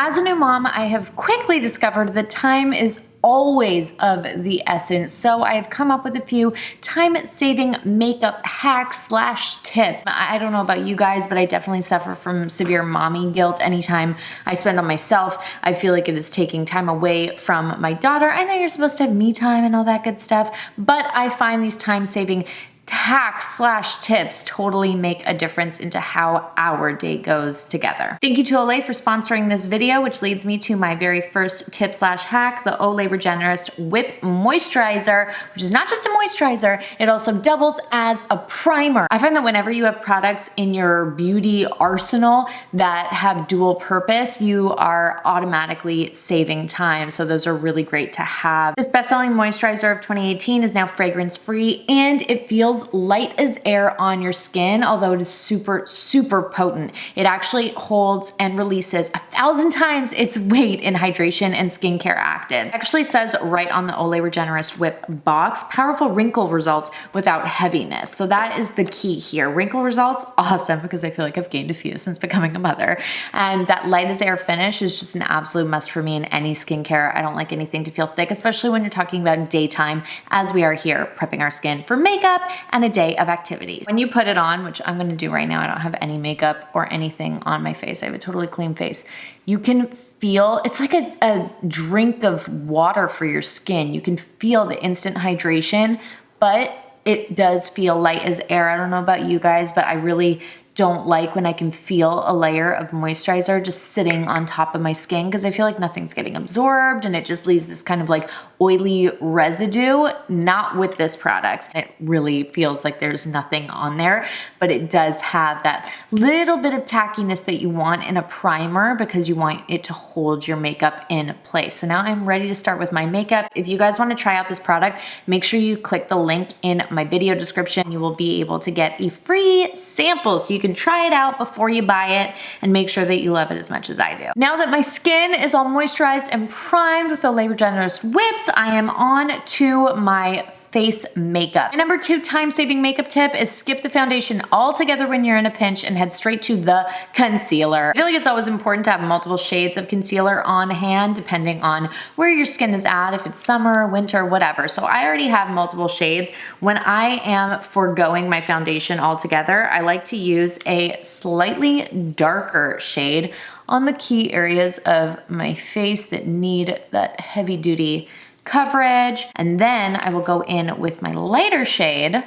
As a new mom, I have quickly discovered that time is always of the essence. So I've come up with a few time-saving makeup hacks / tips. I don't know about you guys, but I definitely suffer from severe mommy guilt. Anytime I spend on myself, I feel like it is taking time away from my daughter. I know you're supposed to have me time and all that good stuff, but I find these time-saving hacks / tips totally make a difference into how our day goes together. Thank you to Olay for sponsoring this video, which leads me to my very first tip / hack, the Olay Regenerist Whip Moisturizer, which is not just a moisturizer, it also doubles as a primer. I find that whenever you have products in your beauty arsenal that have dual purpose, you are automatically saving time. So those are really great to have. This best-selling moisturizer of 2018 is now fragrance-free and it feels light as air on your skin, although it is super, super potent. It actually holds and releases 1,000 times its weight in hydration and skincare actives. It actually says right on the Olay Regenerist Whip box, powerful wrinkle results without heaviness. So that is the key here. Wrinkle results, awesome, because I feel like I've gained a few since becoming a mother. And that light as air finish is just an absolute must for me in any skincare. I don't like anything to feel thick, especially when you're talking about daytime, as we are here prepping our skin for makeup and a day of activities. When you put it on, which I'm gonna do right now, I don't have any makeup or anything on my face. I have a totally clean face. You can feel, it's like a drink of water for your skin. You can feel the instant hydration, but it does feel light as air. I don't know about you guys, but I really don't like when I can feel a layer of moisturizer just sitting on top of my skin because I feel like nothing's getting absorbed and it just leaves this kind of like oily residue. Not with this product. It really feels like there's nothing on there, but it does have that little bit of tackiness that you want in a primer because you want it to hold your makeup in place. So now I'm ready to start with my makeup. If you guys want to try out this product, make sure you click the link in my video description. You will be able to get a free sample so you can try it out before you buy it and make sure that you love it as much as I do. Now that my skin is all moisturized and primed with Olay Regenerist Whips, I am on to my face makeup. My number 2 time-saving makeup tip is skip the foundation altogether when you're in a pinch and head straight to the concealer. I feel like it's always important to have multiple shades of concealer on hand depending on where your skin is at, if it's summer, winter, whatever. So I already have multiple shades. When I am foregoing my foundation altogether, I like to use a slightly darker shade on the key areas of my face that need that heavy-duty coverage, and then I will go in with my lighter shade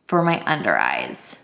for my under eyes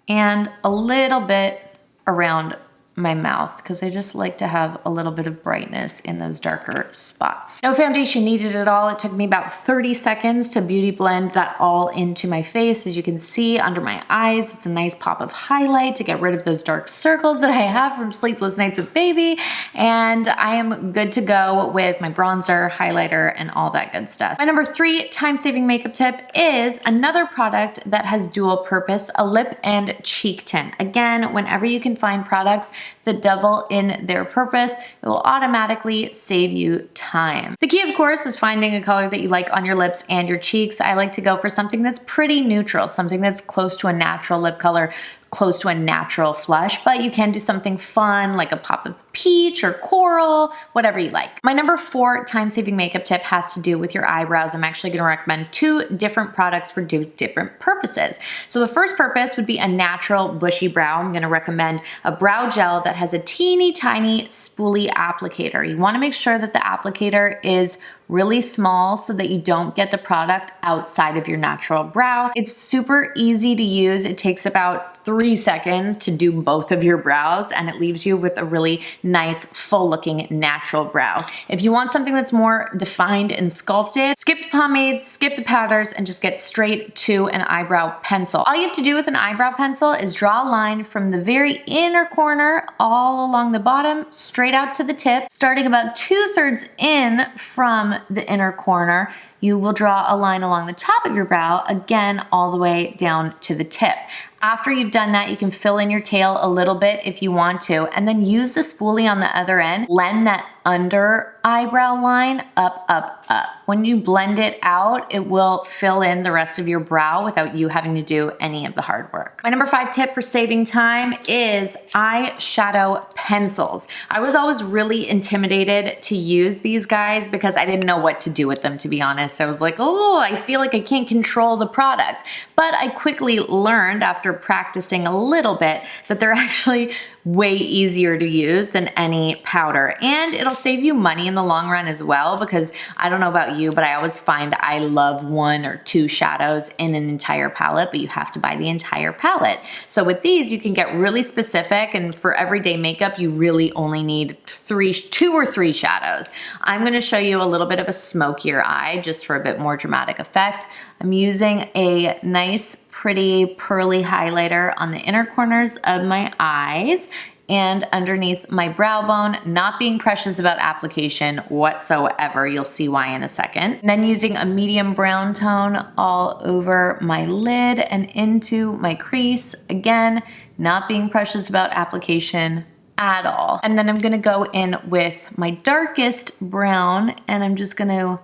and a little bit around my mouth because I just like to have a little bit of brightness in those darker spots. No foundation needed at all. It took me about 30 seconds to beauty blend that all into my face. As you can see under my eyes, it's a nice pop of highlight to get rid of those dark circles that I have from sleepless nights with baby. And I am good to go with my bronzer, highlighter, and all that good stuff. My number 3 time-saving makeup tip is another product that has dual purpose, a lip and cheek tint. Again, whenever you can find products that double in their purpose, it will automatically save you time. The key, of course, is finding a color that you like on your lips and your cheeks. I like to go for something that's pretty neutral, something that's close to a natural lip color, close to a natural flush, but you can do something fun like a pop of peach or coral, whatever you like. My number 4 time-saving makeup tip has to do with your eyebrows. I'm actually gonna recommend 2 different products for different purposes. So the first purpose would be a natural bushy brow. I'm gonna recommend a brow gel that has a teeny tiny spoolie applicator. You wanna make sure that the applicator is really small so that you don't get the product outside of your natural brow. It's super easy to use. It takes about 3 seconds to do both of your brows and it leaves you with a really nice full looking natural brow. If you want something that's more defined and sculpted, skip the pomades, skip the powders, and just get straight to an eyebrow pencil. All you have to do with an eyebrow pencil is draw a line from the very inner corner all along the bottom straight out to the tip, starting about 2/3 in from the inner corner. You will draw a line along the top of your brow, again, all the way down to the tip. After you've done that, you can fill in your tail a little bit if you want to, and then use the spoolie on the other end, blend that under eyebrow line up, up, up. When you blend it out, it will fill in the rest of your brow without you having to do any of the hard work. My number 5 tip for saving time is eyeshadow pencils. I was always really intimidated to use these guys because I didn't know what to do with them, to be honest. I was like, oh, I feel like I can't control the product. But I quickly learned after practicing a little bit that they're actually way easier to use than any powder, and it'll save you money in the long run as well, because I don't know about you, but I always find I love 1 or 2 shadows in an entire palette, but you have to buy the entire palette. So with these, you can get really specific, and for everyday makeup, you really only need 2 or 3 shadows. I'm gonna show you a little bit of a smokier eye just for a bit more dramatic effect. I'm using a nice, pretty pearly highlighter on the inner corners of my eyes and underneath my brow bone, not being precious about application whatsoever. You'll see why in a second. And then using a medium brown tone all over my lid and into my crease. Again, not being precious about application at all. And then I'm gonna go in with my darkest brown, and I'm just gonna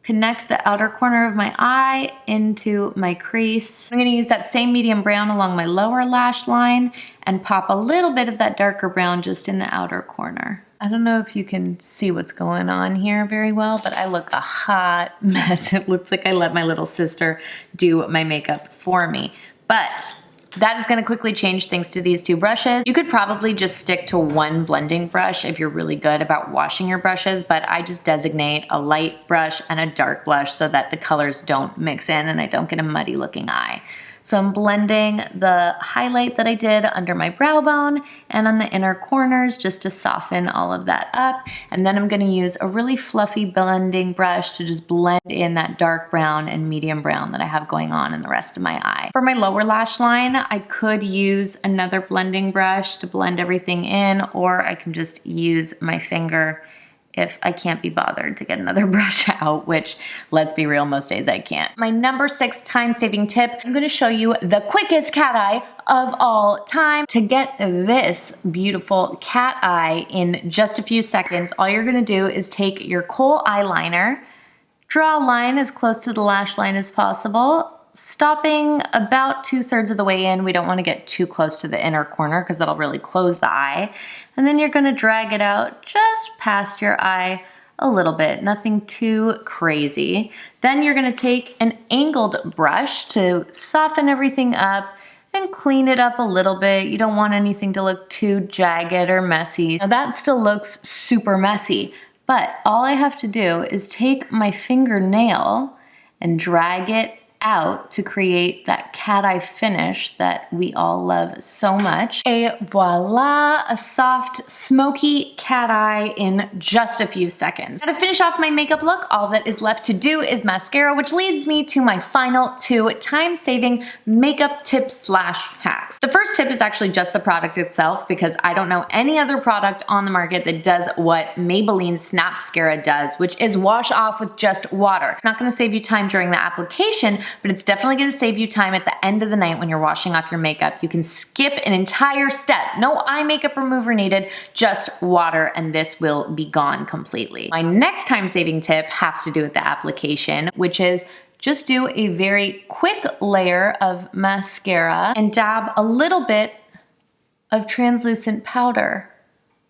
connect the outer corner of my eye into my crease. I'm gonna use that same medium brown along my lower lash line and pop a little bit of that darker brown just in the outer corner. I don't know if you can see what's going on here very well, but I look a hot mess. It looks like I let my little sister do my makeup for me. But that is gonna quickly change things to these 2 brushes. You could probably just stick to 1 blending brush if you're really good about washing your brushes, but I just designate a light brush and a dark brush so that the colors don't mix in and I don't get a muddy looking eye. So I'm blending the highlight that I did under my brow bone and on the inner corners just to soften all of that up. And then I'm gonna use a really fluffy blending brush to just blend in that dark brown and medium brown that I have going on in the rest of my eye. For my lower lash line, I could use another blending brush to blend everything in, or I can just use my finger if I can't be bothered to get another brush out, which, let's be real, most days I can't. My number 6 time-saving tip, I'm gonna show you the quickest cat eye of all time. To get this beautiful cat eye in just a few seconds, all you're gonna do is take your kohl eyeliner, draw a line as close to the lash line as possible, stopping about 2/3 of the way in. We don't want to get too close to the inner corner because that'll really close the eye. And then you're going to drag it out just past your eye a little bit, nothing too crazy. Then you're going to take an angled brush to soften everything up and clean it up a little bit. You don't want anything to look too jagged or messy. Now that still looks super messy, but all I have to do is take my fingernail and drag it out to create that cat eye finish that we all love so much. Voila, a soft, smoky cat eye in just a few seconds. Now to finish off my makeup look, all that is left to do is mascara, which leads me to my final 2 time-saving makeup tips/hacks. The first tip is actually just the product itself, because I don't know any other product on the market that does what Maybelline's Snapscara does, which is wash off with just water. It's not gonna save you time during the application, but it's definitely gonna save you time at the end of the night when you're washing off your makeup. You can skip an entire step. No eye makeup remover needed, just water, and this will be gone completely. My next time-saving tip has to do with the application, which is just do a very quick layer of mascara and dab a little bit of translucent powder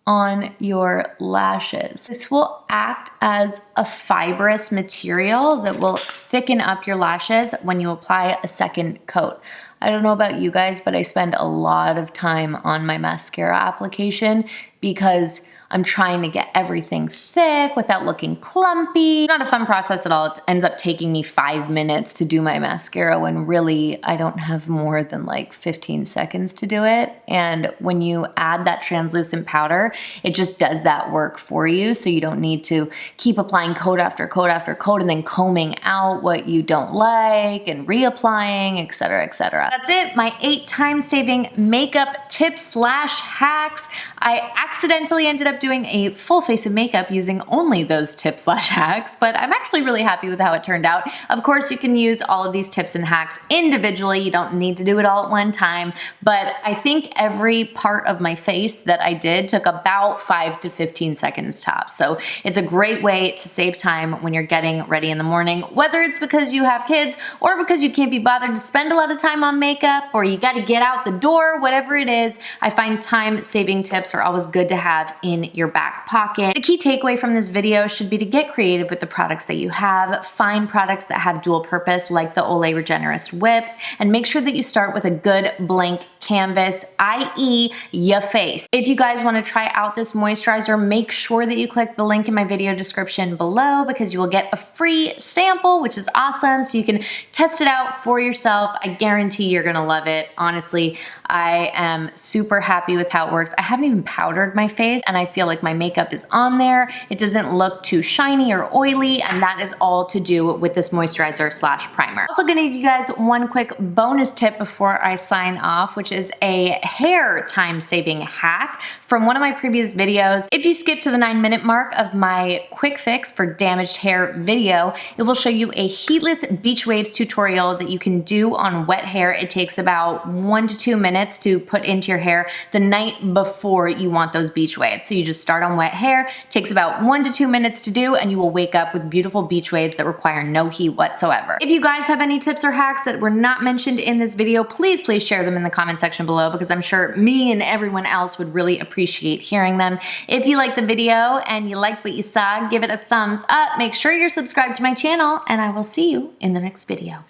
on your lashes. This will act as a fibrous material that will thicken up your lashes when you apply a second coat. I don't know about you guys, but I spend a lot of time on my mascara application because I'm trying to get everything thick without looking clumpy. It's not a fun process at all. It ends up taking me 5 minutes to do my mascara when really I don't have more than like 15 seconds to do it. And when you add that translucent powder, it just does that work for you. So you don't need to keep applying coat after coat after coat and then combing out what you don't like and reapplying, etc., etc. That's it, my 8 time-saving makeup tips/hacks. I accidentally ended up up doing a full face of makeup using only those tips slash hacks, but I'm actually really happy with how it turned out. Of course, you can use all of these tips and hacks individually. You don't need to do it all at one time, but I think every part of my face that I did took about 5 to 15 seconds tops. So it's a great way to save time when you're getting ready in the morning, whether it's because you have kids or because you can't be bothered to spend a lot of time on makeup or you got to get out the door, whatever it is. I find time-saving tips are always good to have in your back pocket. The key takeaway from this video should be to get creative with the products that you have, find products that have dual purpose like the Olay Regenerist Whips, and make sure that you start with a good blank canvas, i.e. your face. If you guys want to try out this moisturizer, make sure that you click the link in my video description below because you will get a free sample, which is awesome, so you can test it out for yourself. I guarantee you're gonna love it. Honestly, I am super happy with how it works. I haven't even powdered my face and I feel like my makeup is on there. It doesn't look too shiny or oily, and that is all to do with this moisturizer slash primer. Also gonna give you guys one quick bonus tip before I sign off, which is a hair time-saving hack from one of my previous videos. If you skip to the 9-minute mark of my quick fix for damaged hair video, it will show you a heatless beach waves tutorial that you can do on wet hair. It takes about 1 to 2 minutes to put into your hair the night before you want those beach waves. So you just start on wet hair, takes about 1 to 2 minutes to do, and you will wake up with beautiful beach waves that require no heat whatsoever. If you guys have any tips or hacks that were not mentioned in this video, please share them in the comment section below because I'm sure me and everyone else would really appreciate hearing them. If you liked the video and you liked what you saw, give it a thumbs up. Make sure you're subscribed to my channel, and I will see you in the next video.